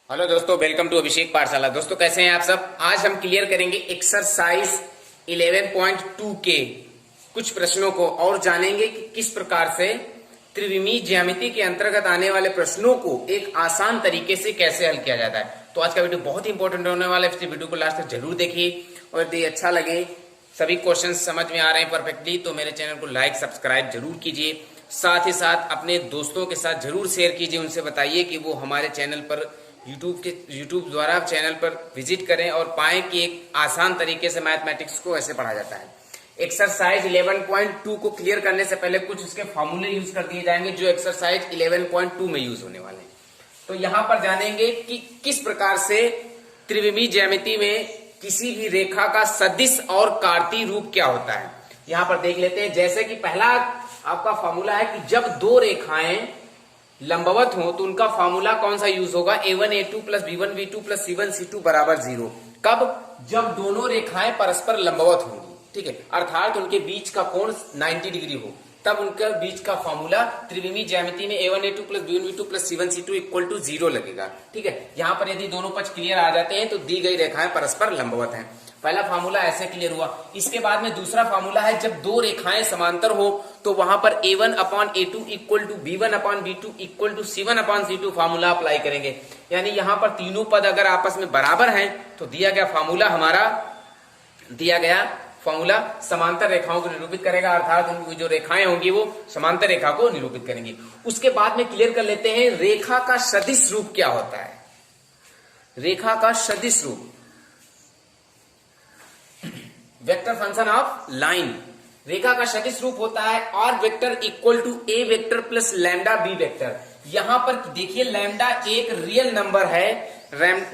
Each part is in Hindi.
हेलो दोस्तों, वेलकम टू अभिषेक पाठशाला। दोस्तों कैसे हैं आप सब। आज हम क्लियर करेंगे एक्सरसाइज 11.2 के कुछ प्रश्नों को और जानेंगे कि किस प्रकार से त्रिविमीय ज्यामिति के अंतर्गत आने वाले प्रश्नों को एक आसान तरीके से कैसे हल किया जाता है। तो आज का वीडियो बहुत ही इंपॉर्टेंट होने वाला है, इसलिए वीडियो को लास्ट तक जरूर देखिए और यदि अच्छा लगे, सभी क्वेश्चन समझ में आ रहे हैं परफेक्टली, तो मेरे चैनल को लाइक सब्सक्राइब जरूर कीजिए। साथ ही साथ अपने दोस्तों के साथ जरूर शेयर कीजिए, उनसे बताइए कि वो हमारे चैनल पर यूट्यूब द्वारा चैनल पर विजिट करें और पाएं कि एक आसान तरीके से मैथमेटिक्स को ऐसे पढ़ा जाता है। एक्सरसाइज 11.2 को क्लियर करने से पहले कुछ उसके फॉर्मूले यूज कर दिए जाएंगे जो एक्सरसाइज 11.2 में यूज होने वाले हैं। तो यहां पर जानेंगे कि किस प्रकार से त्रिविमीय ज्यामिति में किसी भी रेखा का सदिश और कार्तीय रूप क्या होता है। यहां पर देख लेते हैं। जैसे कि पहला आपका फॉर्मूला है कि जब दो रेखाएं लंबवत हो तो उनका फॉर्मूला कौन सा यूज होगा, a1 a2 plus b1 b2 plus c1 c2 बराबर 0। कब? जब दोनों रेखाएं परस्पर लंबवत होंगी, ठीक है, अर्थात उनके बीच का कोण 90 डिग्री हो, तब उनके बीच का फॉर्मूला त्रिविमीय ज्यामिति में a1 a2 plus b1 b2 plus c1 c2 equal to 0 लगेगा। ठीक है, यहां पर यदि दोनों पक्ष क्लियर आ जाते हैं तो दी गई रेखाएं परस्पर लंबवत हैं। पहला फार्मूला ऐसे क्लियर हुआ। इसके बाद में दूसरा फार्मूला है जब दो रेखाएं समांतर हो तो वहां पर a1 upon a2 equal to b1 upon b2 equal to c1 upon c2 formula apply करेंगे। यानी यहां पर तीनों पद अगर आपस में बराबर हैं तो दिया गया फार्मूला समांतर रेखाओं को निरूपित करेगा, अर्थात उनकी जो रेखाएं होंगी वो समांतर रेखा को निरूपित करेंगी। उसके बाद में क्लियर कर लेते हैं रेखा का सदिश रूप क्या होता है। रेखा का सदिश रूप वेक्टर फंक्शन ऑफ लाइन। रेखा का सदिश रूप होता है are vector equal to A vector plus lambda B vector. यहां पर देखिए लैम्डा एक रियल नंबर है।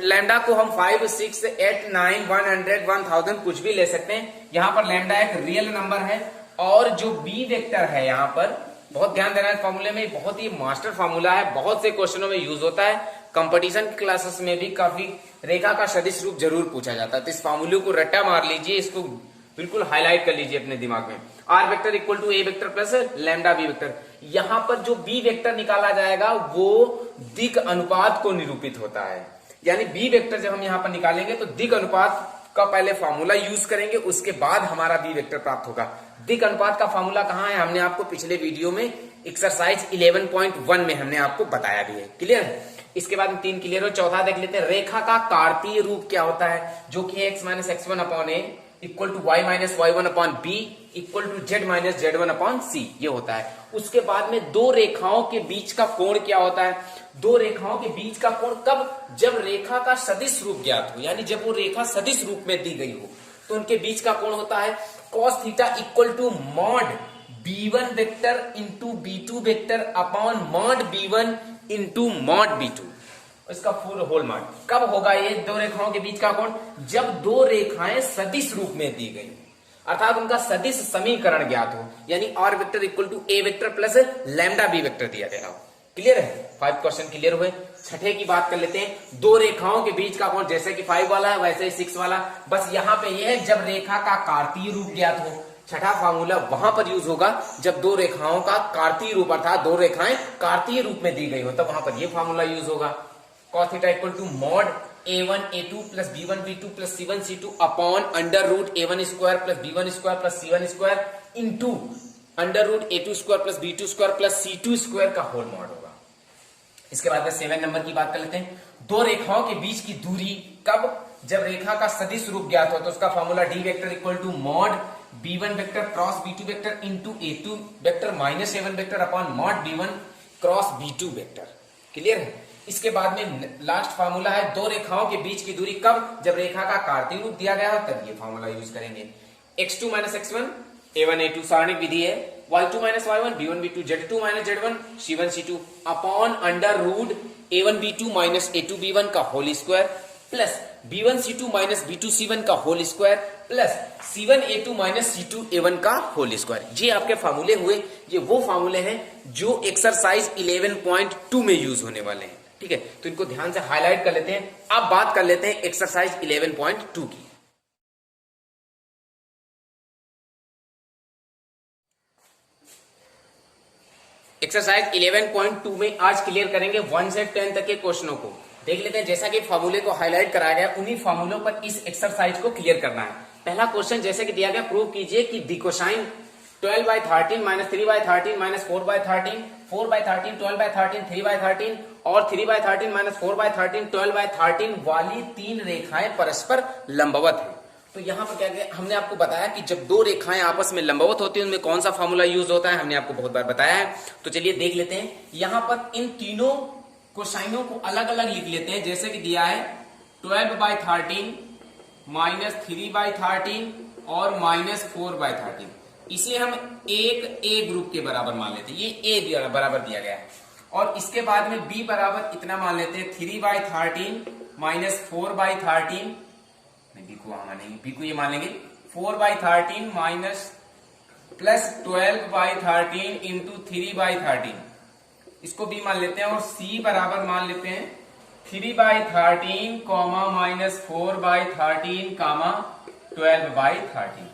लैम्डा को हम 5, 6, 8, 9, 100, 1000 कुछ भी ले सकते हैं। यहां पर लैम्डा एक रियल नंबर है और जो बी वेक्टर है यहां पर बहुत ध्यान देना है। फॉर्मूले में बहुत ही मास्टर फॉर्मूला है, बहुत से क्वेश्चनों में यूज होता है। कंपटीशन की क्लासेस में भी काफी रेखा का सदिश रूप जरूर पूछा जाता है। तो इस फॉर्मूले को रट्टा मार लीजिए, इसको बिल्कुल हाईलाइट कर लीजिए अपने दिमाग में। R vector equal to A vector plus lambda B vector. यहां पर जो बी वेक्टर निकाला जाएगा वो दिक् अनुपात को निरूपित होता है। यानी बी वेक्टर जब हम यहां पर निकालेंगे तो दिक् अनुपात का पहले फॉर्मूला यूज करेंगे, उसके बाद हमारा बी वेक्टर प्राप्त होगा। दिक् अनुपात का फॉर्मूला कहां है, हमने आपको पिछले वीडियो में एक्सरसाइज 11.1 में हमने आपको बताया भी है। क्लियर है। इसके बाद 3 क्लियर हो। चौथा देख लेते हैं रेखा का कार्तीय रूप क्या होता है, जो कि x minus x1 upon a equal to y minus y1 upon b equal to z minus z1 upon c, ये होता है। उसके बाद में दो रेखाओं के बीच का कोण क्या होता है। दो रेखाओं के बीच का कोण कब, जब रेखा का सदिश रूप ज्ञात हो, यानी जब वो रेखा सदिश रूप में दी गई हो तो उनके बीच का कोण होता है cos theta equal to mod b1 vector into b2 vector upon mod b1 into mod b2, इसका फुल होल मॉड। कब होगा ये दो रेखाओं के बीच का कोण, जब दो रेखाएं सदिश रूप में दी गई, अर्थात उनका सदिश समीकरण ज्ञात हो। यानी r vector equal to A vector plus lambda B vector दिया गया हो। क्लियर है। 5 क्वेश्चन क्लियर हुए। छठे की बात कर लेते हैं। दो रेखाओं के बीच का कोण जैसे कि 5 वाला है वैसे ही 6 वाला, बस यहां पे यह है जब रेखा का कार्तीय रूप ज्ञात हो। छठा फार्मूला वहां पर यूज होगा जब दो रेखाओं का कार्तीय रूप, अर्थात दो रेखाएं कार्तीय रूप में दी गई हो, तब वहां पर यह फार्मूला यूज होगा। cos theta equal to mod a1 a2 plus b1 b2 plus c1 c2 upon under root a1 square plus b1 square plus c1 square into under root a2 square plus b2 square plus c2 square का होल मॉड होगा। इसके बाद में 7 नंबर की बात कर लेते हैं। दो रेखाओं के बीच की दूरी कब, जब रेखा का सदिश रूप ज्ञात हो, तो उसका formula d vector equal to mod b1 vector cross b2 vector into a2 vector minus a1 vector upon mod b1 cross b2 vector. Clear है। इसके बाद में लास्ट फार्मूला है दो रेखाओं के बीच की दूरी कब, जब रेखा का कार्तीय रूप दिया गया हो, तब ये फार्मूला यूज करेंगे। x2 minus x1 a1 a2 सारणिक विधि है, y2 minus y1 b1 b2 z2 minus z1 c1 c2 upon under root a1 b2 minus a2 b1 का whole square plus b1 c2 minus b2 c1 का whole square plus c1 a2 minus c2 a1 का होल स्क्वायर। ये आपके फार्मूले हुए। ये वो फार्मूले हैं जो एक्सरसाइज 11.2 में यूज होने वाले हैं। ठीक है, तो इनको ध्यान से हाईलाइट कर लेते हैं। अब बात कर लेते हैं एक्सरसाइज 11.2 की। एक्सरसाइज 11.2 में आज क्लियर करेंगे 1 से 10 तक के क्वेश्चनों को। देख लेते हैं, जैसा कि फॉर्मूले को हाईलाइट कराया गया उन्हीं फॉर्मूलों पर इस एक्सरसाइज को क्लियर करना है। पहला क्वेश्चन जैसे कि दिया गया, प्रूव कीजिए कि दी कोसाइन 12/13 माइनस 3/13 माइनस 4/13, 4/13 12/13 3/13 और 3/13 माइनस 4/13 12/13 वाली तीन रेखाएं परस्पर लंबवत है। तो यहाँ पर क्या किया, हमने आपको बताया कि जब दो रेखाएं आपस में लंबवत होती है उनमें कौन सा फॉर्मूला यूज होता है, हमने आपको बहुत बार बताया है। तो चलिए देख लेते हैं, यहाँ पर इन तीनों कोसाइनों को अलग अलग लिख लेते हैं। जैसे कि दिया है 12/13 माइनस 3/13 और माइनस 4/13, इसे हम एक ए ग्रुप के बराबर मान लेते हैं, ये ए बराबर दिया गया है। और इसके बाद में बी बराबर इतना मान लेते हैं 3/13 माइनस 4/13, बी को वहां मानेंगे, बी को ये मान लेंगे 4/13 माइनस प्लस 12/13 इंटू 3/13, इसको बी मान लेते हैं। और सी बराबर मान लेते हैं 3/13 कॉमा माइनस 4/13 कामा 12/13।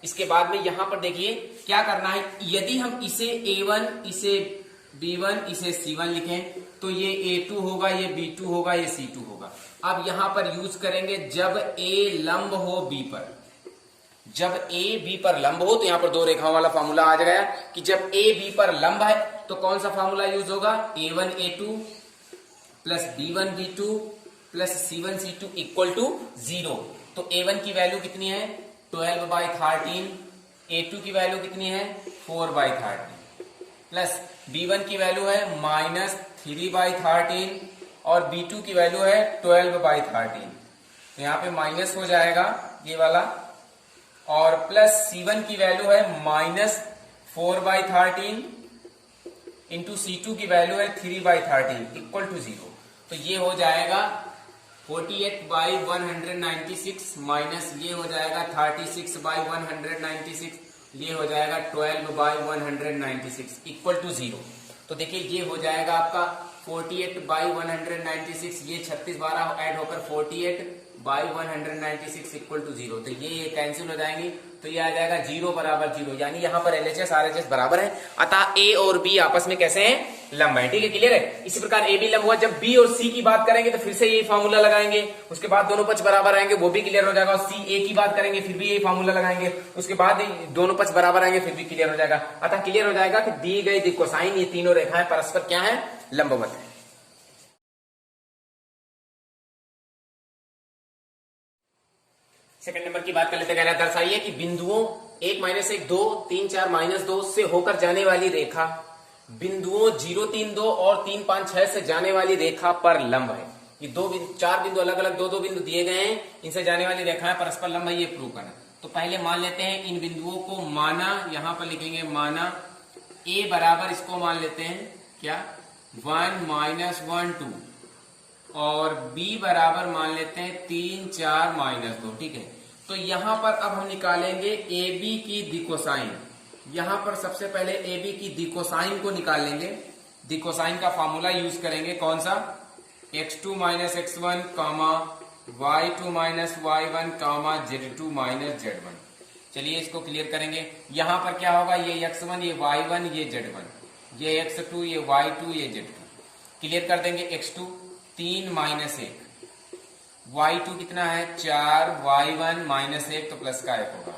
इसके बाद में यहां पर देखिए क्या करना है, यदि हम इसे A1 इसे B1 इसे C1 लिखें तो ये A2 होगा, ये B2 होगा, ये C2 होगा। अब यहां पर यूज करेंगे जब A लंब हो B पर, जब A B पर लंब हो, तो यहां पर दो रेखाओं वाला फॉर्मूला आ गया कि जब A B पर लंब है तो कौन सा फॉर्मूला यूज होगा, A1 A2 plus B1 B2 plus C1 C2 equal to 0। तो A1 की वैल्यू कितनी है 12/13, A2 की वैल्यू कितनी है 4/13 प्लस B1 की वैल्यू है माइनस 3/13 और B2 की वैल्यू है 12/13। तो यहाँ पे माइनस हो जाएगा ये वाला, और प्लस C1 की वैल्यू है माइनस 4/13 इंटू C2 की वैल्यू है 3/13 इक्वल टू 0। तो ये हो जाएगा 48/196 माइनस ये हो जाएगा 36/196, ये हो जाएगा 12/196 इक्वल टू 0। तो देखिए ये हो जाएगा आपका 48/196, ये 36 12 ऐड होकर 48/196 इक्वल टू 0। तो ये कैंसिल हो जाएंगी, तो ये आ जाएगा 0 बराबर 0, यानी यहाँ पर LHS RHS बराबर है। अतः A और B आपस में कैसे हैं, लंब है। ठीक है, क्लियर है। इसी प्रकार AB लंब हुआ, जब B और C की बात करेंगे तो फिर से यही फॉर्मूला लगाएंगे, उसके बाद दोनों पक्ष बराबर आएंगे, वो भी क्लियर हो जाएगा। और CA की बात करेंगे फिर भी यही फॉर्मूला लगाएंगे, उसके बाद दोनों पक्ष बराबर आएंगे, फिर भी क्लियर हो जाएगा। अतः क्लियर हो जाएगा कि दी गई कोसाइन ये तीनों रेखाएं परस्पर क्या है, लंबवत है। सेकंड नंबर की बात कर लेते हैं। दर्शाइए कि बिंदुओं 1 -1 2 3 4 -2 से होकर जाने वाली रेखा बिंदुओं 0 3 2 और 3 5 6 से जाने वाली रेखा पर लंब है। ये चार बिंदु अलग अलग दो बिंदु दिए गए हैं, इनसे जाने वाली रेखाएं परस्पर लंब है, ये प्रूव करना। तो पहले मान लेते हैं इन बिंदुओं को, माना यहां पर लिखेंगे माना A बराबर इसको मान लेते हैं क्या 1 -1 2 और B बराबर मान लेते हैं 3 4 -2। ठीक है, तो यहां पर अब हम निकालेंगे AB की दिकोसाइन। यहां पर सबसे पहले AB की दिकोसाइन को निकाल लेंगे। दिकोसाइन का फॉर्मूला यूज करेंगे, कौन सा, x2 - x1 कामा y2 - y1 कामा z2 - z1। चलिए इसको क्लियर करेंगे। यहां पर क्या होगा, ये x1 ये y1 ये z1, ये x2 ये y2 ये z2। क्लियर कर देंगे। x2 3 -1, y2 कितना है 4, y1 -1 तो प्लस का 1 होगा,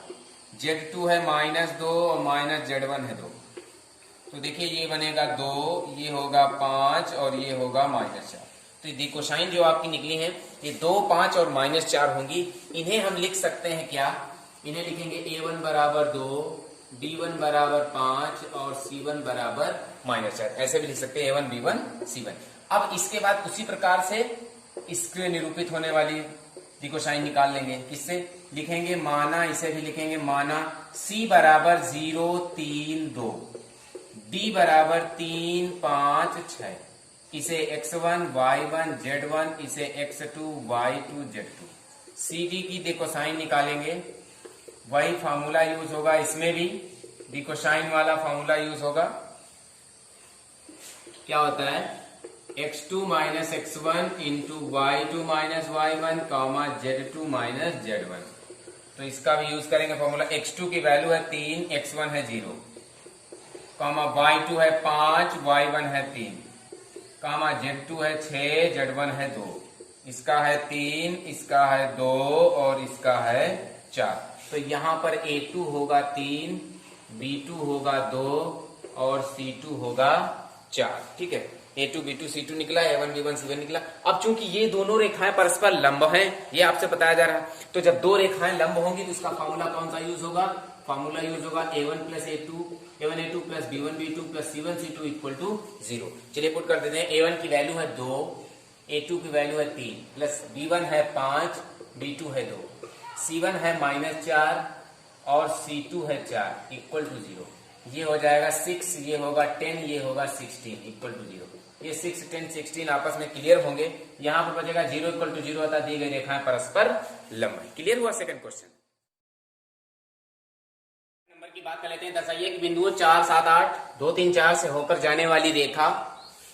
z2 है -2 और माइनस z1 है 2। तो देखिए ये बनेगा 2, ये होगा 5 और ये होगा -4। तो ये कोसाइन जो आपकी निकली है ये 2 5 और -4 होंगी। इन्हें हम लिख सकते हैं क्या, इन्हें लिखेंगे A1 बराबर 2, B1 बराबर 5 और C1 बराबर -4। ऐसे भी लिख सकते हैं A1 B1 C1। अब इसके बाद उसी प्रकार से इसके निरूपित होने वाली दिकोसाइन निकाल लेंगे। किससे लिखेंगे, माना, इसे भी लिखेंगे माना C बराबर 0 3 2, D बराबर 3 5 6, इसे x1 y1 z1, इसे x2 y2 z2। CD की दिकोसाइन निकालेंगे, वही फार्मूला यूज होगा, इसमें भी दिकोसाइन वाला फार्मूला यूज होगा। क्या होता है x2 - x1 into y2 - y1 कामा z2 - z1। तो इसका भी यूज करेंगे फॉर्मूला। x2 की वैल्यू है 3, x1 है 0, कामा y2 है 5, y1 है 3, कामा z2 है 6, z1 है 2। इसका है 3, इसका है 2 और इसका है 4। तो यहां पर A2 होगा 3, B2 होगा 2 और C2 होगा 4। ठीक है, A2 B2 C2 निकला, A1 B1 C1 निकला। अब चूंकि ये दोनों रेखाएं परस्पर लंब हैं, ये आपसे बताया जा रहा है, तो जब दो रेखाएं लंब होंगी तो इसका फॉर्मूला कौन सा यूज होगा? फॉर्मूला यूज होगा A1 plus A1 A2 plus B1 B2 plus C1 C2 equal to 0। चलिए पुट कर देते हैं। A1 की वैल्यू है 2, A2 की वैल्यू है 3 प्लस B1 है 5, B2 है 2, C1 है -4 और C2 है 4 इक्वल टू 0। ये हो जाएगा 6, ये होगा 10, ये होगा 16 इक्वल टू 0। ये 6, 10, 16 आपस में क्लियर होंगे। यहां पर बचेगा 0 इक्वल टू 0 होता, दी गई रेखाएं परस्पर लंब है। क्लियर हुआ सेकंड क्वेश्चन। नंबर की बात कर लेते हैं। दर्शाइए कि बिंदुओं 4, 7, 8, 2, 3, 4 से होकर जाने वाली रेखा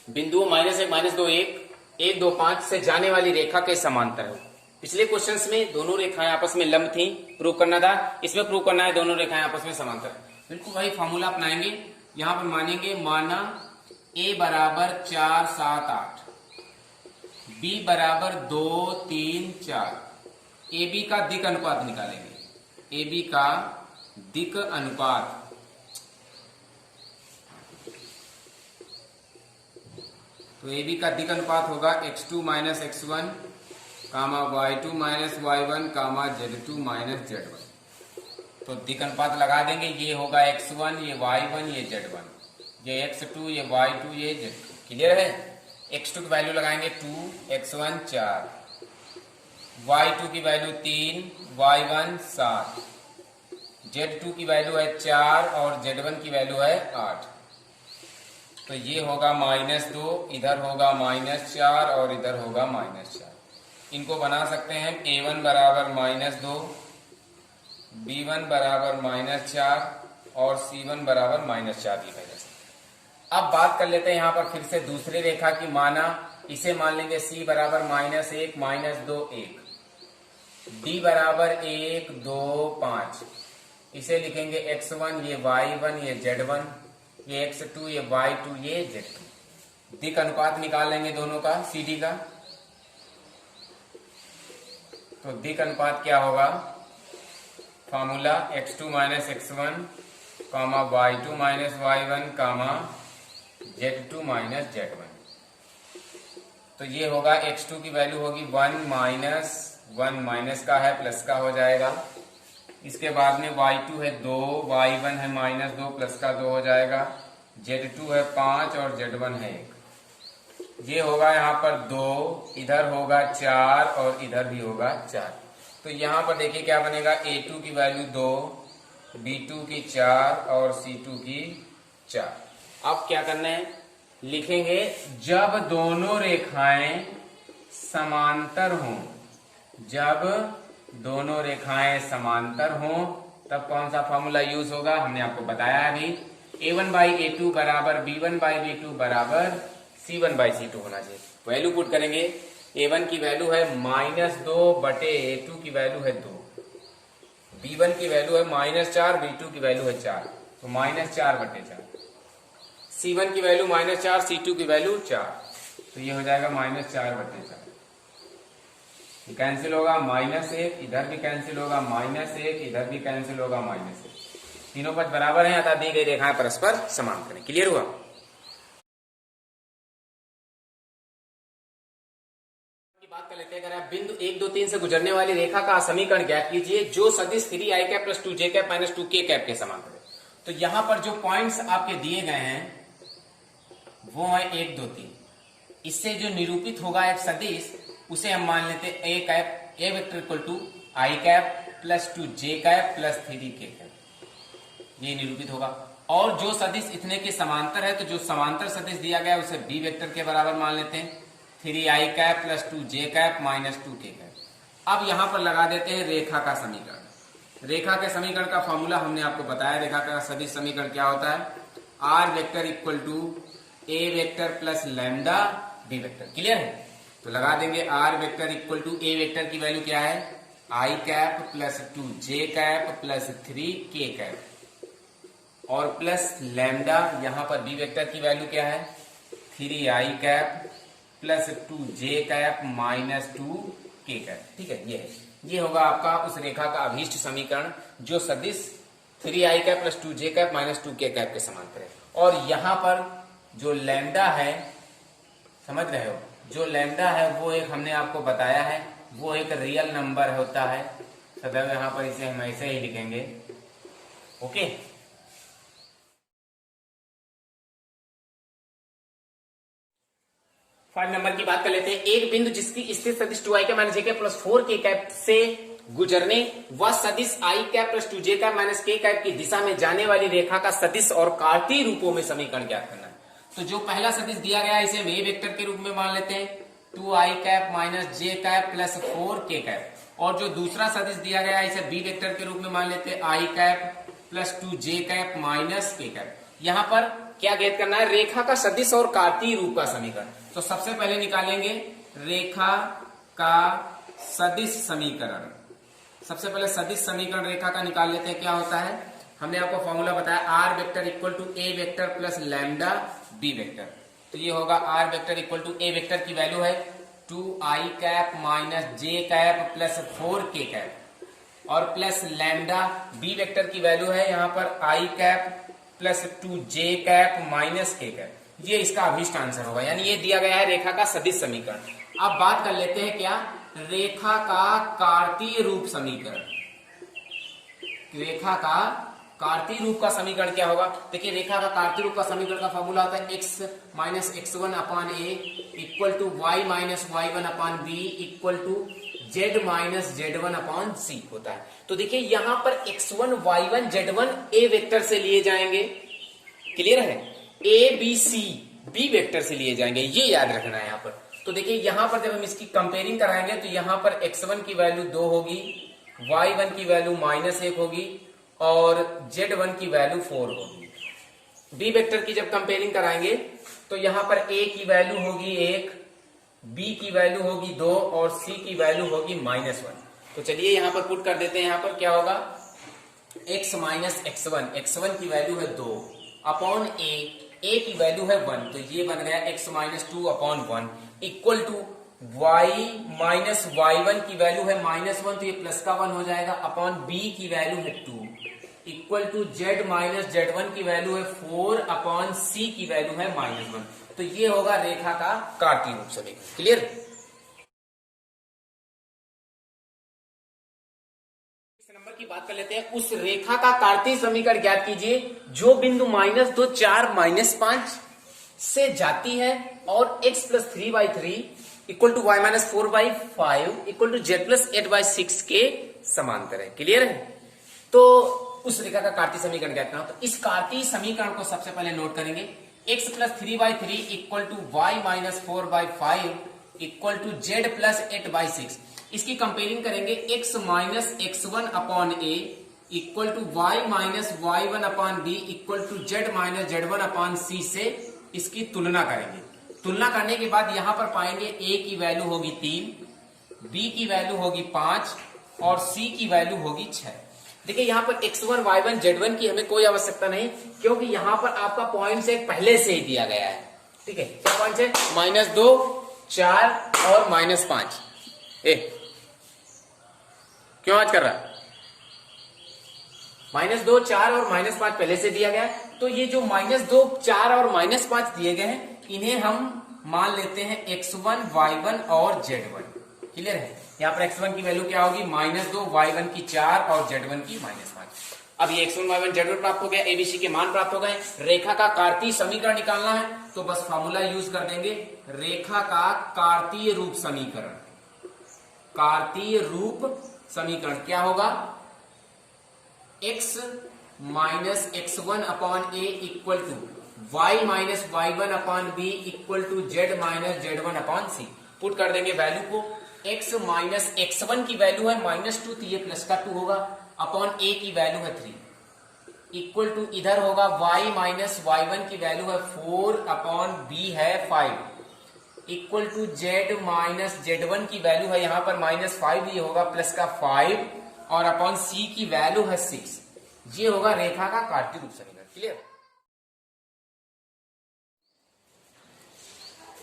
बिंदुओं -1, -2, 1, 1, 2, 5 से जाने वाली रेखा के समांतर है। पिछले क्वेश्चंस में दोनों रेखाएं आपस में लंब थी, प्रूव करना था। इसमें प्रूव करना है दोनों रेखाएं आपस में समांतर है। बिल्कुल वही फॉर्मूला अपनाएंगे। यहां पर मानेंगे, माना A बराबर 4, 7, 8, B बराबर 2, 3, 4। AB का दिक् अनुपात निकालेंगे। AB का दिक् अनुपात, तो AB का दिक् अनुपात होगा x2 माइनस x1 कामा y2 माइनस y1 कामा z2 माइनस z1। तो दिक् अनुपात लगा देंगे। ये होगा x1, ये y1, ये z1, ये x2, ये y2, ये z2। क्लियर है? x2 की वैल्यू लगाएंगे 2, x1 4, y2 की वैल्यू 3, y1 7, z2 की वैल्यू है 4 और z1 की वैल्यू है 8। तो ये होगा -2, इधर होगा -4 और इधर होगा -4। इनको बना सकते हैं A1 बराबर -2, B1 बराबर -4 और C1 बराबर -4 की वजह से। अब बात कर लेते हैं यहां पर फिर से दूसरी रेखा की। माना इसे मान लेंगे C बराबर -1, -2, 1, D बराबर 1, 2, 5। इसे लिखेंगे x1, ये y1, ये z1, ये x2, ये y2, ये z2। दिक् अनुपात निकाल लेंगे दोनों का, CD का। तो दिक् अनुपात क्या होगा? फॉर्मूला x2 माइनस x1 कामा y2 माइनस y1 कामा z2 माइनस z1। तो ये होगा x2 की वैल्यू होगी 1 माइनस का है प्लस का हो जाएगा। इसके बाद में y2 है 2, y1 है -2 प्लस का 2 हो जाएगा, z2 है 5 और z1 है 1। ये होगा यहाँ पर 2, इधर होगा 4 और इधर भी होगा 4। तो यहाँ पर देखिए क्या बनेगा, A2 की वैल्यू 2, B2 की 4 और C2 की 4। अब क्या करना है, लिखेंगे जब दोनों रेखाएं समांतर हों, जब दोनों रेखाएं समांतर हों तब कौन सा फॉर्मूला यूज होगा, हमने आपको बताया अभी। A1 बाई A2 बराबर B1 बाई B2 बराबर C1 बाई C2 होना चाहिए। वैल्यू पुट करेंगे। A1 की वैल्यू है -2 बटे A2 की वैल्यू है 2, B1 की वैल्यू है -4, B2 की वैल्यू है 4, तो -4 बटे 4। C1 की वैल्यू -4, C2 की वैल्यू 4, तो ये हो जाएगा -4 बटे 4। कैंसिल होगा, -1 इधर भी कैंसिल होगा, -1 इधर भी कैंसिल होगा, -1। तीनों पक्ष बराबर हैं अतः दी गई रेखाएं परस्पर समांतर हैं। क्लियर हुआ? बात कर लेते हैं। अगर आप बिंदु 1, 2, 3 से गुजरने वाली रेखा का समीकरण ज्ञात कीजिए जो सदिश 3i cap plus 2j cap minus 2k cap के समांतर है। तो यहां पर जो पॉइंट्स आपके दिए गए हैं वो है 1, 2, 3। इससे जो निरूपित होगा एक सदिश, उसे हम मान लेते हैं a cap, a vector equal to i cap plus 2j cap plus 3k cap, ये निरूपित होगा। और जो सदिश इतने के समांतर है, तो जो समांतर सदिश दिया गया है उसे b वेक्टर के बराबर मान लेते हैं, 3i cap plus 2j cap minus 2k cap. अब यहां पर लगा देते हैं रेखा का समीकरण। रेखा के समीकरण का फॉर्मूला हमने आपको बताया। रेखा का सदिश समीकरण क्या होता है, r vector equal to a vector plus lambda b vector. Clear है? तो लगा देंगे r vector equal to a vector की वैल्यू क्या है, i cap plus 2j cap plus 3k cap और प्लस लैम्डा, यहां पर b वेक्टर की वैल्यू क्या है, 3i cap plus 2j cap minus 2k cap. ठीक है, ये होगा आपका उस रेखा का अभीष्ट समीकरण जो सदिश 3i cap plus 2j cap minus 2k cap के समांतर है। और यहां पर जो लैम्डा है, समझ रहे हो, जो लैम्डा है वो एक हमने आपको बताया है, वो एक रियल नंबर होता है। सदैव यहां पर इसे हम ऐसे ही लिखेंगे। ओके, 5 नंबर की बात कर लेते हैं। एक बिंदु जिसकी स्थित सदिश 2i cap minus j cap plus 4k cap से गुजरने व सदिश i cap plus 2j cap minus k cap की दिशा में जाने वाली रेखा का सदिश और कार्तीय रूपों में समीकरण ज्ञात करना है। तो जो पहला सदिश दिया गया है इसे हम a वेक्टर के रूप में मान लेते हैं, 2i cap minus j cap plus 4k cap. और जो दूसरा सदिश दिया गया है इसे b वेक्टर के रूप में मान लेते हैं, i cap plus 2j cap minus k cap. यहां पर क्या ज्ञात करना है? रेखा का सदिश और कार्तीय रूप का समीकरण। तो सबसे पहले निकालेंगे रेखा का सदिश समीकरण। सबसे पहले सदिश समीकरण रेखा का निकाल लेते हैं। क्या होता है? हमने आपको फॉर्मूला बताया, r vector equal to A vector plus lambda B vector. तो ये होगा are vector equal to A vector की वैल्यू है 2i cap minus j cap plus 4k cap और प्लस लैम्डा बी वेक्टर की वैल्यू है यहाँ पर i cap plus 2j cap minus k cap. ये इसका अभीष्ट आंसर होगा, यानी ये दिया गया है रेखा का सदिश समीकरण। अब बात कर लेते हैं क्या? रेखा का कार्तीय रूप समीकरण। रेखा का कार्तीय रूप का समीकरण क्या होगा? देखिए, रेखा का कार्तीय रूप का समीकरण का फॉर्मूला होता है x minus x1 upon a equal to y minus y1 upon b equal to z minus z1 upon c होता है। तो देखिए यहां पर x1 y1 z1 a vector से लिए जाएंगे, क्लियर है? a b c b vector से लिए जाएंगे, ये याद रखना है यहाँ पर। तो देखिए यहां पर जब हम इसकी कंपेयरिंग कराएंगे तो यहां पर x1 की वैल्यू 2 होगी, y1 की वैल्यू माइनस 1 होगी और z1 की वैल्यू 4 होगी। b वेक्टर की जब कंपेयरिंग कराएंगे तो यहां पर a की वैल्यू होगी 1, b की वैल्यू होगी 2 और c की वैल्यू होगी माइनस 1। तो चलिए यहां पर पुट कर देते हैं। यहां पर क्या होगा? x माइनस x1 की वैल्यू है 2 अपॉन a की वैल्यू है 1, तो ये बन गया x minus 2 upon 1 equal to y minus y1 की वैल्यू है माइनस 1, तो ये प्लस का 1 हो जाएगा, अपॉन b की वैल्यू है 2 equal to z minus z1 की वैल्यू है 4 अपॉन c की वैल्यू है माइनस 1। तो ये होगा रेखा का कार्तीय रूप समीकरण। क्लियर? नंबर की बात कर लेते हैं। उस रेखा का कार्तीय समीकरण ज्ञात कीजिए जो बिंदु माइनस 2 4 माइनस 5 से जाती है और x plus 3/3 equal to y minus 4/5 equal to z plus 8/6 के समांतर है। क्लियर है? तो उस रेखा का कार्तीय समीकरण ज्ञात करना। तो इस कार्तीय समीकरण को सबसे पहले नोट करेंगे। x plus 3/3 equal to y minus 4/5 equal to z plus 8/6। इसकी कंपेयरिंग करेंगे x minus x1 upon a equal to y minus y1 upon b equal to z minus z1 upon c से इसकी तुलना करेंगे। तुलना करने के बाद यहां पर पाएंगे a की वैल्यू होगी 3, b की वैल्यू होगी 5 और c की वैल्यू होगी 6। देखिए यहां पर x1 y1 z1 की हमें कोई आवश्यकता नहीं, क्योंकि यहां पर आपका पॉइंट से पहले से ही दिया गया है। ठीक है, क्या पॉइंट है? -2 4 और -5। क्यों आज कर रहा है? -2 4 और -5 पहले से दिया गया है। तो ये जो -2 4 और -5 दिए गए हैं इन्हें हम मान लेते हैं x1 y1 और z1। क्लियर है? यहाँ पर x1 की वैल्यू क्या होगी? -2, y1 की 4 और z1 की -5। अब ये x1 y1 z1 प्राप्त हो गया, abc के मान प्राप्त हो गए। रेखा का कार्तीय समीकरण निकालना है तो बस फॉर्मूला यूज कर देंगे, रेखा का कार्तीय रूप समीकरण। कार्तीय रूप समीकरण क्या होगा? x minus x1 upon a equal to y minus y1 upon b equal to z minus z1 upon c। Put कर देंगे वैल्यू को। x माइनस x1 की वैल्यू है -2, तो ये प्लस का 2 होगा, अपॉन a की वैल्यू है 3 इक्वल टू इधर होगा y माइनस y1 की वैल्यू है 4 अपॉन b है 5 equal to z minus z1 की वैल्यू है यहाँ पर -5, ये होगा प्लस का 5 और अपॉन c की वैल्यू है 6। ये होगा रेखा का कार्तीय रूप समीकरण। क्लियर?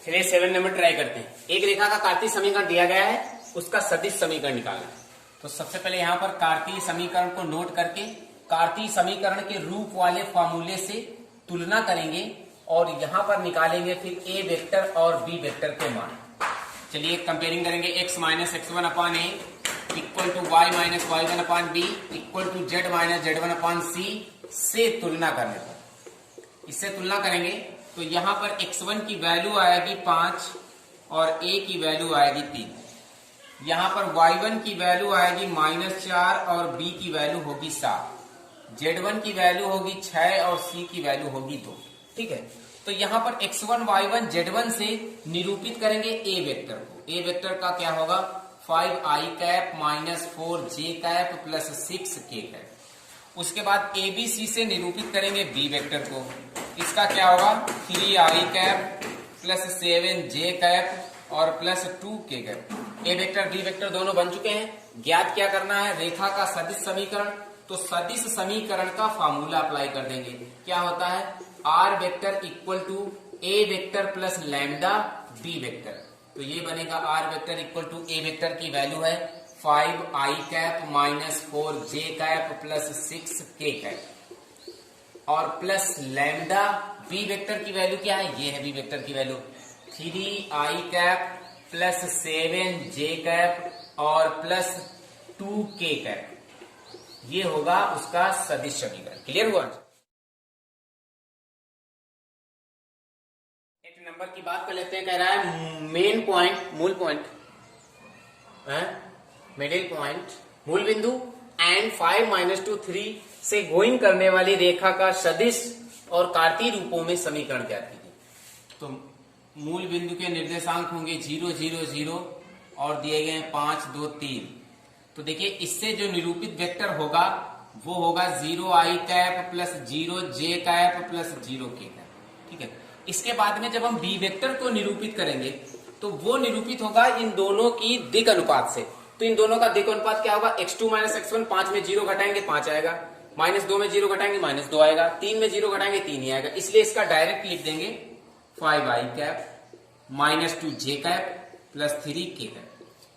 चलिए 7 नंबर ट्राई करते हैं। एक रेखा का कार्तीय समीकरण दिया गया है, उसका सदिश समीकरण निकालना है। तो सबसे पहले यहाँ पर कार्तीय समीकरण को नोट करके कार्तीय समीकरण के रूप वाले फॉर्मूले से तुलना करेंगे और यहाँ पर निकालेंगे फिर ए वेक्टर और बी वेक्टर के मान। चलिए कंपेयरिंग करेंगे। x minus x1 upon a equal to y minus y1 upon b equal to z minus z1 upon c से तुलना करने पर, इससे तुलना करेंगे तो यहाँ पर x1 की वैल्यू आएगी 5 और a की वैल्यू आएगी 3। यहाँ पर y1 की वैल्यू आएगी -4 और b की वैल्यू होगी 7। z1 की वैल्यू होगी 6 और c की वैल्यू होगी 2। ठीक है, तो यहाँ पर x1 y1 z1 से निरूपित करेंगे a वेक्टर को। a वेक्टर का क्या होगा 5i cap minus 4j cap plus 6k cap. उसके बाद abc से निरूपित करेंगे b वेक्टर को। इसका क्या होगा 3i cap plus 7j cap और plus 2k cap. a vector b vector दोनों बन चुके हैं। ज्ञात क्या करना है रेखा का सदिश समीकरण। तो सदिश समीकरण का फार्मूला अप्लाई कर देंगे। क्या होता है are vector equal to A vector plus lambda B vector. तो ये बनेगा R vector equal to A vector की वैल्यू है 5i cap minus 4j cap plus 6k cap और प्लस लैम्डा बी वेक्टर की वैल्यू क्या है, ये है बी वेक्टर की value 3i cap plus 7j cap और प्लस 2k कैप। ये होगा उसका सदिश समीकरण। क्लियर हुआ। एक नंबर की बात कर लेते हैं। कह रहा है मेन पॉइंट, मूल पॉइंट, मिडिल पॉइंट, मूल बिंदु एंड 5 - 2 3 से गोइंग करने वाली रेखा का सदिश और कार्तीय रूपों में समीकरण ज्ञात कीजिए। तो मूल बिंदु के निर्देशांक होंगे 0 0 0 और दिए गए 5 2 3। तो देखिए इससे जो निरूपित वेक्टर होगा वो होगा 0i cap plus 0j cap plus 0k cap. ठीक है, इसके बाद में जब हम बी वेक्टर को निरूपित करेंगे तो वो निरूपित होगा इन दोनों की दिक् अनुपात से। तो इन दोनों का दिक् अनुपात क्या होगा x2 माइनस x1। 5 में 0 घटाएंगे 5 आएगा, -2 में 0 घटाएंगे -2 आएगा, 3 में 0 घटाएंगे 3 ही आएगा। इसलिए इसका डायरेक्ट लिख देंगे 5i cap minus 2j cap plus 3k cap.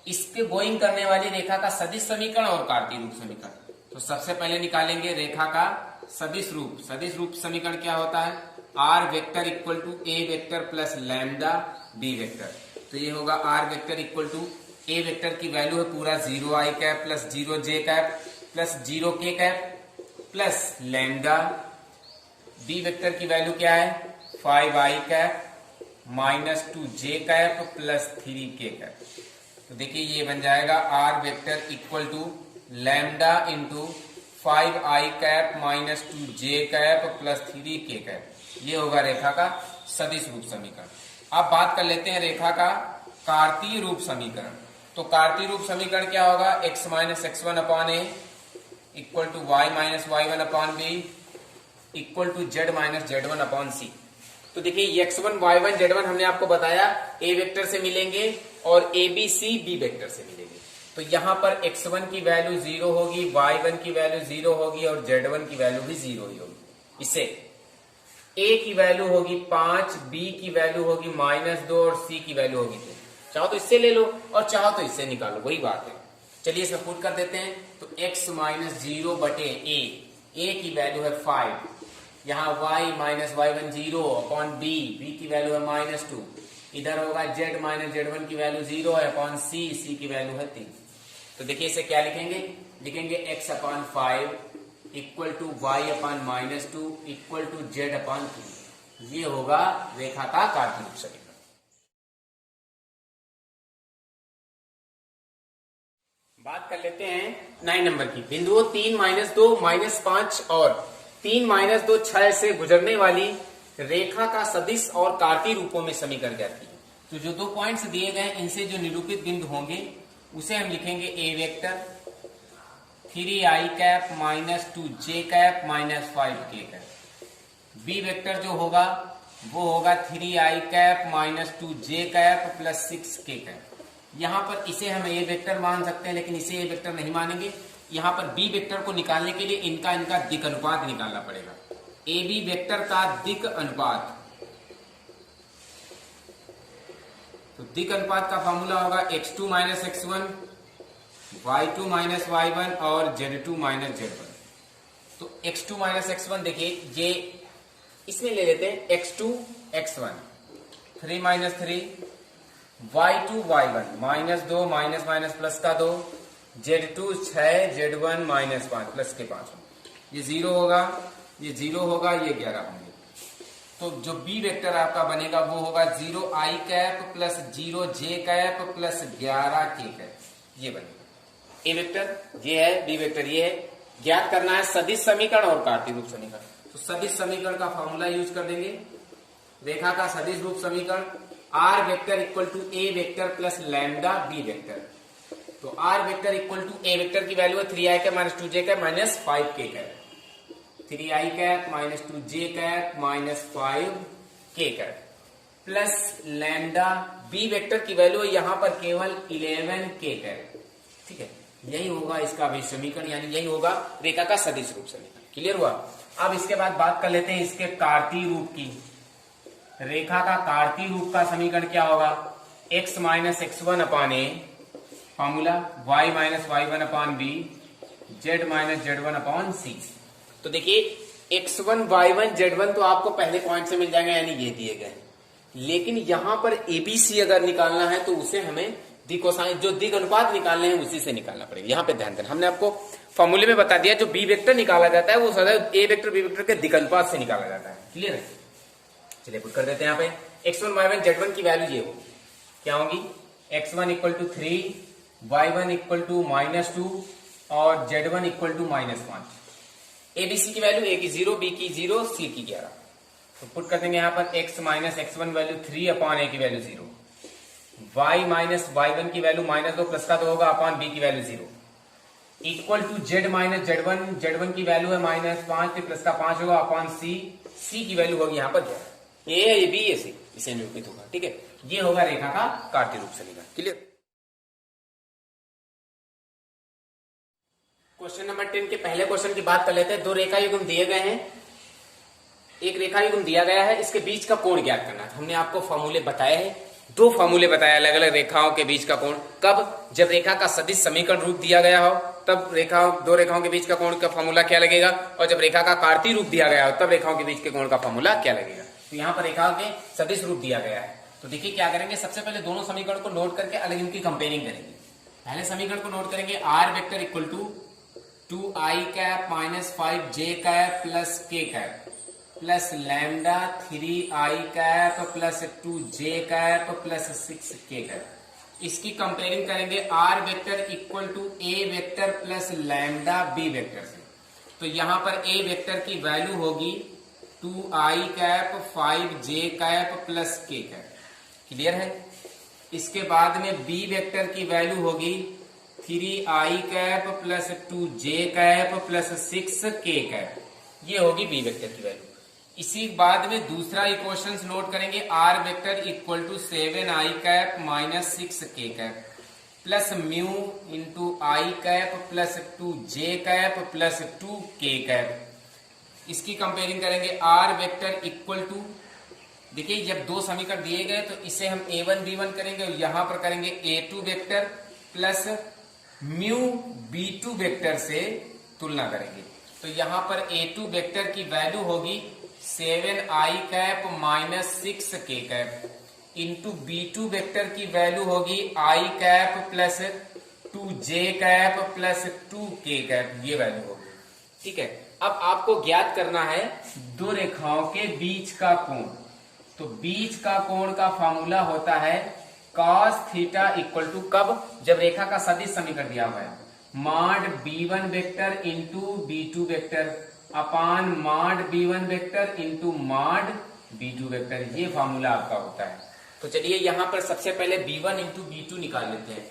इसके गोइंग करने वाली रेखा का सदिश समीकरण और कार्तीय रूप समीकरण। तो सबसे पहले निकालेंगे रेखा का सदिश रूप। सदिश रूप समीकरण क्या होता है are vector equal to A vector plus lambda B vector. तो ये होगा are vector equal to A vector की वैल्यू है पूरा 0i cap plus 0j cap plus 0k cap plus lambda B vector की वैल्यू क्या है 5i cap minus 2j cap plus 3k cap. तो देखिए ये बन जाएगा R vector equal to lambda into 5i cap minus 2j cap plus 3k cap. ये होगा रेखा का सदिश रूप समीकरण। अब बात कर लेते हैं रेखा का कार्तीय रूप समीकरण। तो कार्तीय रूप समीकरण क्या होगा x minus x1 upon a equal to y minus y1 upon b equal to z minus z1 upon c. तो देखिए x1 y1 z1 हमने आपको बताया a वेक्टर से मिलेंगे और abc b वेक्टर से मिलेंगे। तो यहाँ पर x1 की वैल्यू 0 होगी, y1 की वैल्यू 0 होगी और z1 की वैल्यू भी 0 ही होगी। इससे a की वैल्यू होगी 5, b की वैल्यू होगी -2 और c की वैल्यू होगी 2। चाहो तो इससे ले लो और चाहो तो इससे निकालो, वही बात है। चलिए इसमें पुट कर देते हैं। तो x माइनस 0 बटे a की वैल्यू है 5, यहाँ y minus y1 0 upon b की वैल्यू है -2। इधर होगा z माइनस z1 की वैल्यू 0 है अपॉन c की वैल्यू है 3। तो देखिए इसे क्या लिखेंगे, लिखेंगे x upon 5 equal to y upon -2 equal to z upon 3। ये होगा रेखा का कार्तीय रूप समीकरण। बात कर लेते हैं 9 नंबर की। बिंदुओं 3 -2 -5 और 3 -2 6 से गुजरने वाली रेखा का सदिश और कार्तीय रूपों में समीकरण ज्ञात कीजिए। तो जो 2 पॉइंट्स दिए गए इनसे जो निरूपित बिंदु होंगे उसे हम लिखेंगे a vector 3i cap minus 2j cap minus 5k cap. B vector जो होगा वो होगा 3i cap minus 2j cap plus 6k cap. यहाँ पर इसे हम ए वेक्टर मान सकते हैं लेकिन इसे ए वेक्टर नहीं मानेंगे। यहाँ पर बी वेक्टर को निकालने के लिए इनका दिक् अनुपात निकालना पड़ेगा। ए बी वेक्टर का दिक् अनुपात दिक् अनुपात का फॉर्मूला होगा x2 minus x1, y2 minus y1 और z2 माइनस z1। तो x2 माइनस x1 देखिए, ये इसमें ले लेते हैं x2 x1, 3 minus 3, y2 y1, minus 2 minus minus plus का 2, z2 6, z1 माइनस 5 प्लस के 5, ये 0 होगा, ये 0 होगा, ये 11 होंगे। तो जो बी वेक्टर आपका बनेगा वो होगा 0 i cap plus 0 j cap plus 11 k cap, ये बनेगा। ए वेक्टर ये है, बी वेक्टर ये है। ज्ञात करना है सदिश समीकरण और कार्तीय रूप समीकरण। तो सदिश समीकरण का फॉर्मूला यूज कर देंगे। रेखा का सदिश रूप समीकरण r vector equal to A vector plus lambda B vector. तो r vector equal to A vector की वैल्यू है 3i cap minus 2j cap minus 5k cap, 3i cap minus 2j cap minus 5k cap plus lambda B vector की वैल्यू है यहां पर केवल 11k कैप। ठीक है, यही होगा इसका भी समीकरण, यानी यही होगा रेखा का सदिश रूप समीकरण। क्लियर हुआ? अब इसके बाद बात कर लेते हैं इसके कार्तीय रूप की। रेखा का कार्तीय रूप का समीकरण क्या होगा? x minus x1 upon a formula, y minus y1 upon B, z minus z1 अपान सी। तो देखिए x1 y1 z1 तो आपको पहले पॉइंट से मिल जाएंगे, यानी ये दिए गए। लेकिन यहां पर एबीसी अगर निकालना है तो उसे हमें दिकोसाइन, जो दिग अनुपात निकालने हैं उसी से निकालना पड़ेगा। यहां पे ध्यान देना, हमने आपको फॉर्मूले में बता दिया जो बी वेक्टर निकाला जाता है वो सदैव ए वेक्टर बी वेक्टर के दिग अनुपात से निकाला जाता है। क्लियर है? चलिए पुट कर देते हैं। यहाँ पे x1 y1 z1 की वैल्यू ये होगी, क्या होगी? x1 equal to 3, y1 equal to minus 2 और z1 equal to minus 5। ABC की वैल्यू a की 0, b की 0, c की 11। तो पुट कर देंगे यहाँ पर x minus x1 value 3 upon a की वैल्यू 0, y माइनस y1 की वैल्यू माइनस 2 प्लस का 2 होगा अपान b की value 0, equal to z minus z1 की वैल्यू है माइनस 5 प्लस का 5 होगा अपान c की वैल्यू होगी यहाँ पर 11। ए है, ये बी, ये सी, इसे निरूपित होगा। ठीक है, ये होगा रेखा का कार्तीय रूप समीकरण। क्लियर? क्वेश्चन नंबर 10 के पहले क्वेश्चन की बात कर लेते हैं। दो रेखा युग्म दिए गए हैं, एक रेखा युग्म दिया गया है, इसके बीच का कोण ज्ञात करना है। हमने आपको फॉर्मूले बताए हैं, दो फॉर्मूले बताए अलग अलग रेखाओं के बीच का कोण। कब? जब रेखा का सदिश समीकरण रूप दिया गया हो तब दो रेखाओं के बीच का कोण का फॉर्मूला क्या लगेगा, और जब रेखा का कार्तीय रूप दिया गया हो तब रेखाओं के बीच के कोण का फॉर्मूला क्या लगेगा। तो यहाँ पर रेखा के सदिश रूप दिया गया है। तो देखिए क्या करेंगे, सबसे पहले दोनों समीकरण को नोट करके अलग इनकी कंपेयरिंग करेंगे। पहले समीकरण को नोट करेंगे, R vector equal to 2i cap minus 5j cap plus k cap plus lambda 3i cap plus 2j cap plus 6k cap. इसकी कंपेयरिंग करेंगे R vector equal to A vector plus lambda B vector से। तो यहां पर ए वेक्टर की वैल्यू होगी 2i cap 5j cap plus k cap. Clear है? इसके बाद में बी वेक्टर की वैल्यू होगी 3i cap plus 2j cap plus 6k cap, ये होगी बी वेक्टर की वैल्यू। इसी बाद में दूसरा इक्वेशन नोट करेंगे, R vector equal to 7i cap minus 6k cap plus mu into I cap plus 2j cap plus 2k cap. इसकी कंपेयरिंग करेंगे, आर वेक्टर इक्वल टू, देखिए जब दो समीकरण दिए गए तो इसे हम a1 b1 करेंगे और यहां पर करेंगे a2 vector plus mu b2 vector से तुलना करेंगे। तो यहां पर a2 वेक्टर की वैल्यू होगी 7i cap minus 6k cap into b2 vector की वैल्यू होगी i cap plus 2j cap plus 2k cap, ये वैल्यू होगी। ठीक है, अब आपको ज्ञात करना है दो रेखाओं के बीच का कोण। तो बीच का कोण का फॉर्मूला होता है cos थीटा इक्वल टू, कब? जब रेखा का सदिश समीकरण दिया हुआ है, mod b1 vector into b2 vector अपान mod b1 vector into mod b2 vector, ये फॉर्मूला आपका होता है। तो चलिए यहां पर सबसे पहले b1 इंटू b2 निकाल लेते हैं।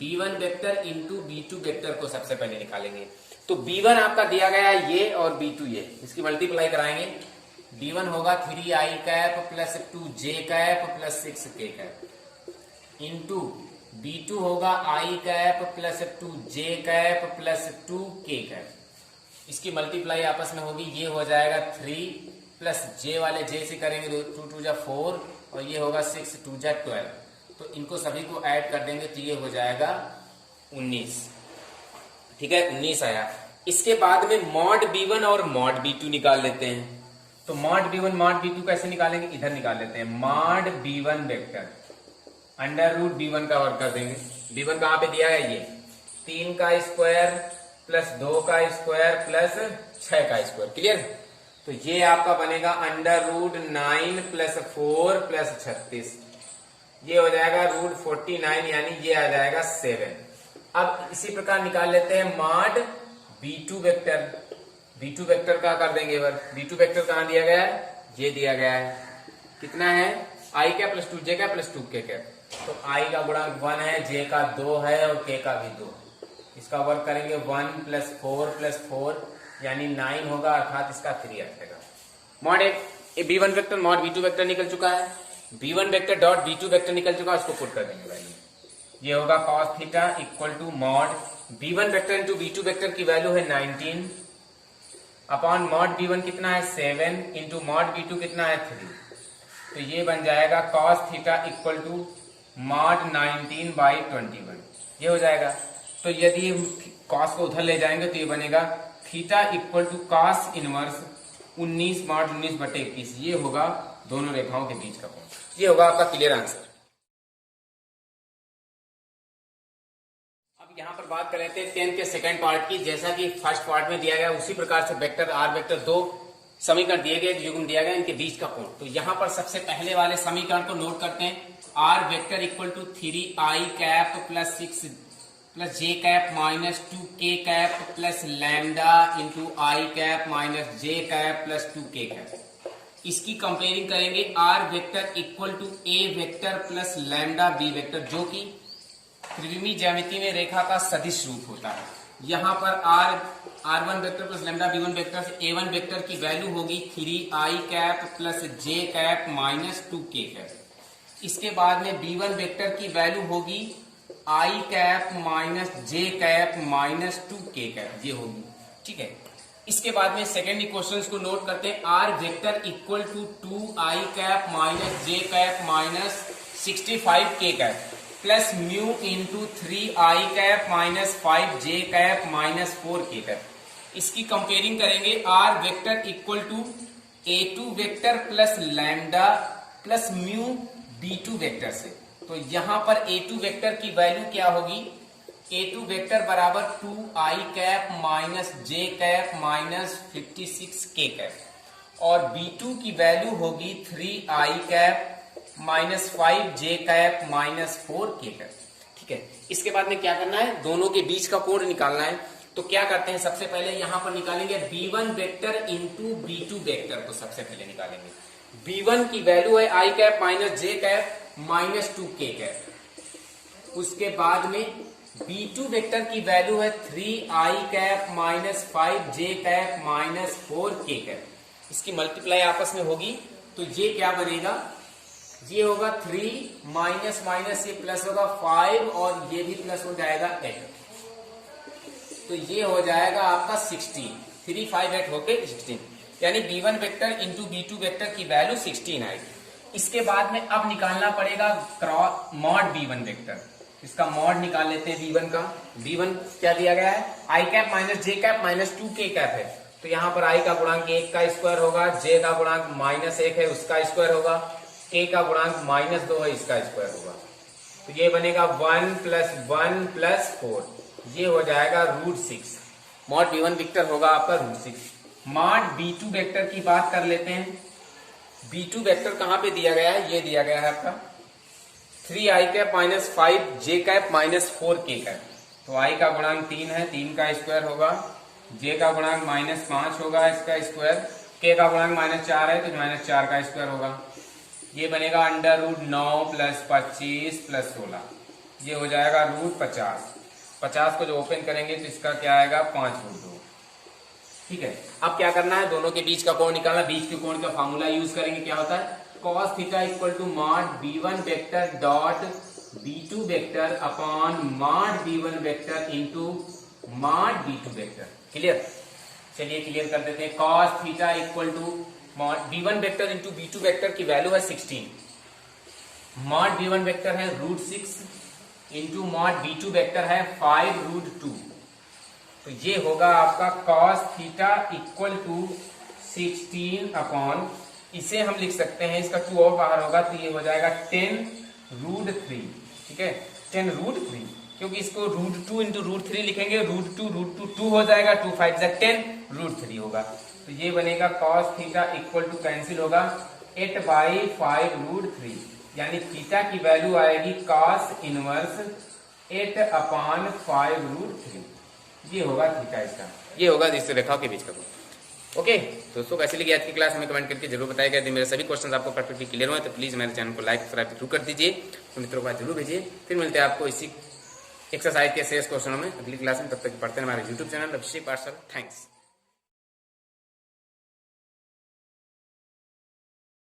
b1 vector into b2 vector को सबसे पहले निकालेंगे। तो b1 आपका दिया गया है ये और b2 ये, इसकी मल्टीप्लाई कराएंगे। b1 होगा 3i cap plus 2j cap plus 6k cap into b2 होगा i cap plus 2j cap plus 2k cap. इसकी मल्टीप्लाई आपस में होगी, ये हो जाएगा 3 प्लस j वाले j से करेंगे 2 2 जा 4 और ये होगा 6 2 जा 12। तो इनको सभी को ऐड कर देंगे तो ये हो जाएगा 19। ठीक है, 19 आया। इसके बाद में मॉड b1 और मॉड b2 निकाल लेते हैं। तो मॉड b1 मॉड b2 कैसे निकालेंगे, इधर निकाल लेते हैं। Mod b1 vector under root b1 का वर्ग कर देंगे। b1 कहां पे दिया है, ये 3 का स्क्वायर प्लस 2 का स्क्वायर प्लस 6 का स्क्वायर। क्लियर। तो ये आपका बनेगा अंडर रूट 9 प्लस 4 प्लस 36, ये हो जाएगा रूट 49, यानी ये आ जाएगा 7। अब इसी प्रकार निकाल लेते हैं mod b2 vector. b2 vector का कर देंगे वर्ग। b2 वेक्टर कहां दिया गया है, ये दिया गया है। कितना है, i का प्लस 2 j का प्लस 2 k का। तो i का गुणांक 1 है, j का 2 है और k का भी 2। इसका वर्ग करेंगे 1 प्लस 4 यानी 9 होगा, अर्थात इसका 3 आएगा। Mod b1 vector mod b2 vector निकल चुका है। b1 vector dot b2 vector निकल चुका है, उसको पुट कर देंगे वैल्यू। ये होगा cos theta equal to mod b1 vector into b2 vector की वैल्यू है 19 अपॉन मॉड b1 कितना है 7 इंटू मॉड b2 कितना है 3। तो ये बन जाएगा cos theta equal to mod 19/21, ये हो जाएगा। तो यदि cos को उधर ले जाएंगे तो ये बनेगा theta equal to cos inverse 19 mod 19/21, ये होगा दोनों रेखाओं के बीच का कोण। ये होगा आपका क्लियर आंसर। अब यहाँ पर बात कर लेते हैं 10th के सेकंड पार्ट की। जैसा कि फर्स्ट पार्ट में दिया गया उसी प्रकार से वेक्टर आर वेक्टर दो समीकरण दिए गए, युग्म दिया गया, इनके बीच का कोण। तो यहाँ पर सबसे पहले वाले समीकरण को नोट करते हैं। R vector equal to 3i cap plus 6 plus J cap minus 2k cap plus lambda into I cap minus J cap plus 2k cap. इसकी कंपेयरिंग करेंगे R vector equal to A vector plus lambda B vector, जो कि त्रिविमीय ज्यामिति में रेखा का सदिश रूप होता है। यहाँ पर r1 vector plus lambda b1 vector से a1 वेक्टर की वैल्यू होगी 3i cap plus j cap minus 2k cap. इसके बाद में b1 वेक्टर की वैल्यू होगी i cap minus j cap minus 2k cap, ये होगी। ठीक है। इसके बाद में सेकेंड इक्वेशन को नोट करते हैं। R vector equal to 2i cap minus j cap minus 65k cap plus mu into 3i cap minus 5j cap minus 4k cap. इसकी कंपेयरिंग करेंगे R vector equal to a2 vector plus lambda plus mu b2 vector से। तो यहां पर a2 वेक्टर की वैल्यू क्या होगी, a2 वेक्टर बराबर 2i cap minus j cap minus 56k cap और b2 की वैल्यू होगी 3i cap minus 5j cap minus 4k cap. ठीक है। इसके बाद में क्या करना है, दोनों के बीच का कोण निकालना है। तो क्या करते हैं, सबसे पहले यहां पर निकालेंगे b1 vector into b2 vector को सबसे पहले निकालेंगे। b1 की वैल्यू है i cap minus j cap minus 2k cap. उसके बाद में b2 वेक्टर की वैल्यू है 3i cap minus 5j cap minus 4k cap. इसकी मल्टीप्लाई आपस में होगी तो ये क्या बनेगा, ये होगा 3 माइनस माइनस ये प्लस होगा 5 और ये भी प्लस हो जाएगा 8। तो ये हो जाएगा आपका 16, 3 5 8 होके 16, यानी b1 vector into b2 vector की वैल्यू 16 आएगी। इसके बाद में अब निकालना पड़ेगा मॉड b1 वेक्टर। इसका मॉड निकाल लेते हैं b1 का। b1 क्या दिया गया है, i cap minus j cap minus 2k cap है। तो यहाँ पर i का गुणांक 1 का स्क्वायर होगा, j का गुणांक माइनस 1 है उसका स्क्वायर होगा, k का गुणांक माइनस 2 है इसका स्क्वायर होगा। तो ये बनेगा 1 प्लस 1 प्लस 4, ये हो जाएगा रूट 6। मॉड b1 वेक्टर होगा आपका रूट 6। मॉड b2 वेक्टर की बात कर लेते हैं। b2 वेक्टर कहां पे दिया गया है, ये दिया गया है आपका 3i cap minus 5j cap minus 4k cap. तो i का गुणांक 3 है, 3 का स्क्वायर होगा, j का गुणांक माइनस 5 होगा इसका स्क्वायर, k का गुणांक माइनस 4 है तो माइनस 4 का स्क्वायर होगा। ये बनेगा अंडर रूट 9 प्लस 25 प्लस 16, ये हो जाएगा रूट 50। 50 को जो ओपन करेंगे तो इसका क्या आएगा 5 रूट 2। ठीक है। अब क्या करना है, दोनों के बीच का कोण निकालना। बीच के कोण का फॉर्मूला यूज करेंगे, क्या होता है cos theta equal to mod b1 vector dot b2 vector upon mod b1 vector into mod b2 vector. Clear. चलिए क्लियर कर देते हैं। cos theta equal to b1 vector into b2 vector की वैल्यू है 16। मॉड b1 वेक्टर है √6 इंटू मॉड b2 वेक्टर है 5√2। तो ये होगा आपका cos theta equal to 16 upon, इसे हम लिख सकते हैं, इसका 2 और बाहर होगा तो ये हो जाएगा 10√3। ठीक है, 10√3, क्योंकि इसको √2 इंटू √3 लिखेंगे, √2 2 हो जाएगा, 2 5 10√3 होगा। तो ये बनेगा cos theta equal to cancel होगा 8/5√3, यानी थीटा की वैल्यू आएगी cos इनवर्स 8/5√3। ये होगा थीटा इसका, ये होगा इस रेखाओं के बीच का कोण। ओके दोस्तों, कैसी लगी आज की क्लास हमें कमेंट करके जरूर बताइएगा। यदि मेरे सभी क्वेश्चंस आपको परफेक्टली क्लियर हुए तो प्लीज मेरे चैनल को लाइक सब्सक्राइब जरूर कर दीजिए, तो मित्रों को जरूर भेजिए। फिर मिलते हैं आपको इसी एक्सरसाइज के शेष क्वेश्चनों में अगली क्लास में। तब तक पढ़ते हैं हमारे यूट्यूब चैनल अभिषेक पाठशाला। थैंक्स।